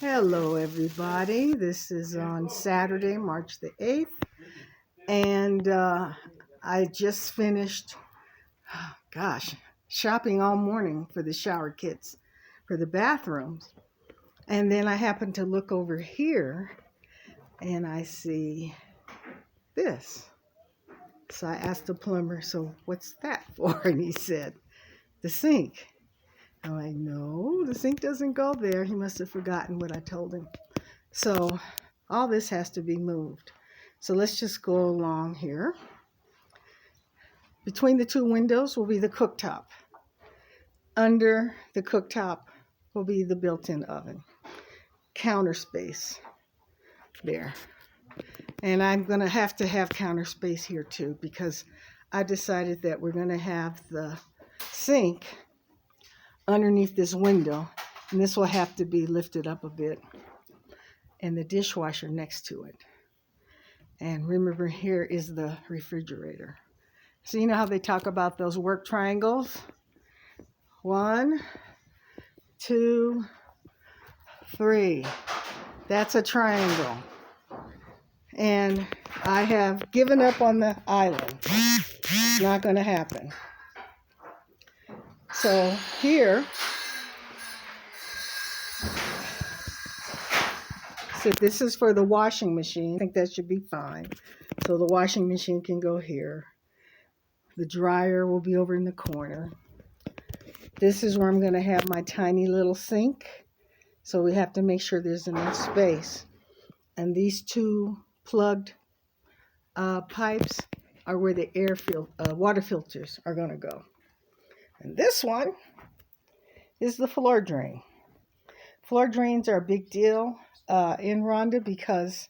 Hello, everybody. This is on Saturday, March the 8th, and I just finished, shopping all morning for the shower kits for the bathrooms. And then I happened to look over here and I see this. So I asked the plumber, "So what's that for?" And he said, "The sink." I'm like, "No, the sink doesn't go there." He must have forgotten what I told him. So all this has to be moved. So let's just go along here. Between the two windows will be the cooktop. Under the cooktop will be the built-in oven. Counter space there. And I'm going to have counter space here too, because I decided that we're going to have the sink underneath this window, and this will have to be lifted up a bit, and the dishwasher next to it. And remember, here is the refrigerator. So you know how they talk about those work triangles? 1, 2, 3. That's a triangle. And I have given up on the island. It's not going to happen. So here, so this is for the washing machine. I think that should be fine. So the washing machine can go here. The dryer will be over in the corner. This is where I'm going to have my tiny little sink. So we have to make sure there's enough space. And these two plugged pipes are where the water filters are going to go. And this one is the floor drain. Floor drains are a big deal in Rhonda because,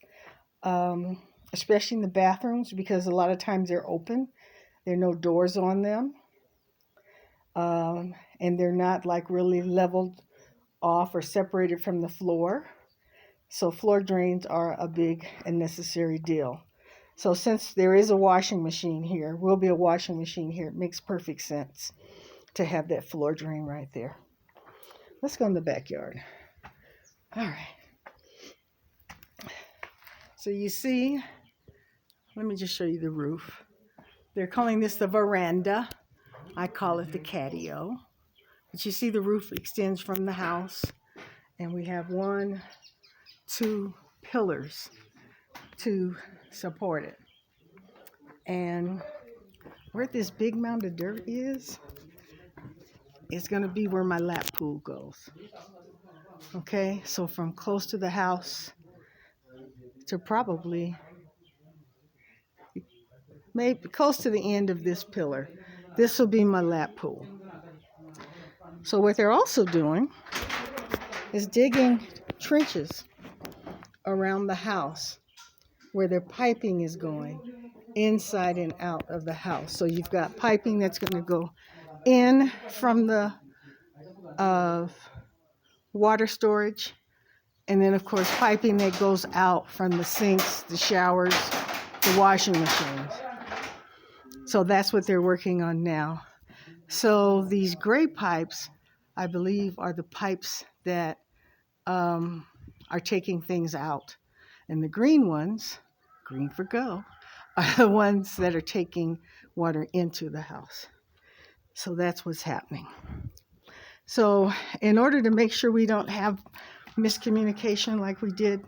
especially in the bathrooms, because a lot of times they're open. There are no doors on them. And they're not like really leveled off or separated from the floor. So floor drains are a big and necessary deal. So since there is a washing machine here, will be a washing machine here, it makes perfect sense to have that floor drain right there. Let's go in the backyard. All right. So you see, let me just show you the roof. They're calling this the veranda. I call it the catio. But you see the roof extends from the house, and we have 1, 2 pillars to support it. And where this big mound of dirt is going to be where my lap pool goes. Okay, so from close to the house to probably maybe close to the end of this pillar, this will be my lap pool. So what they're also doing is digging trenches around the house where their piping is going inside and out of the house. So you've got piping that's going to go in from the water storage, and then of course piping that goes out from the sinks, the showers, the washing machines. So that's what they're working on now. So these gray pipes, I believe, are the pipes that are taking things out. And the green ones, green for go, are the ones that are taking water into the house. So that's what's happening. So in order to make sure we don't have miscommunication like we did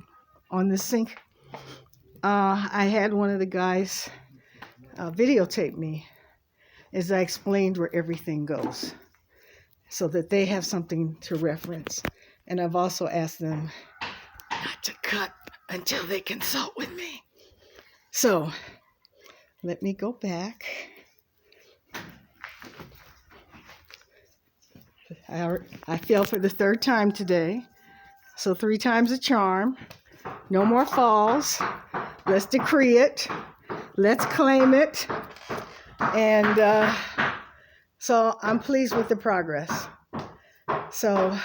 on the sink, I had one of the guys videotape me as I explained where everything goes, so that they have something to reference. And I've also asked them not to cut until they consult with me. So let me go back. I fell for the 3rd time today. So 3 times a charm. No more falls. Let's decree it. Let's claim it. And so I'm pleased with the progress. So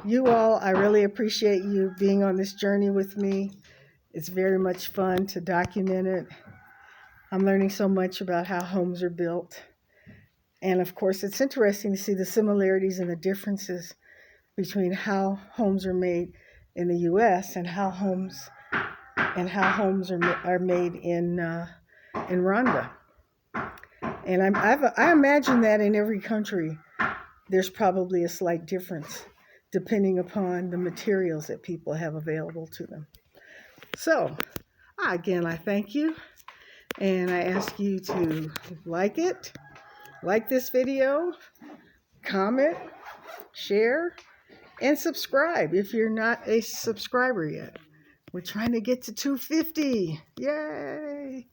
you all, I really appreciate you being on this journey with me. It's very much fun to document it. I'm learning so much about how homes are built. And of course, it's interesting to see the similarities and the differences between how homes are made in the U.S. and how homes are made in Rwanda. And I imagine that in every country, there's probably a slight difference depending upon the materials that people have available to them. So, again, I thank you, and I ask you to like this video, comment, share, and subscribe if you're not a subscriber yet. We're trying to get to 250. Yay!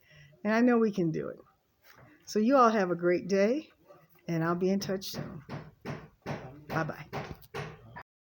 And I know we can do it. So you all have a great day, and I'll be in touch soon. Bye-bye.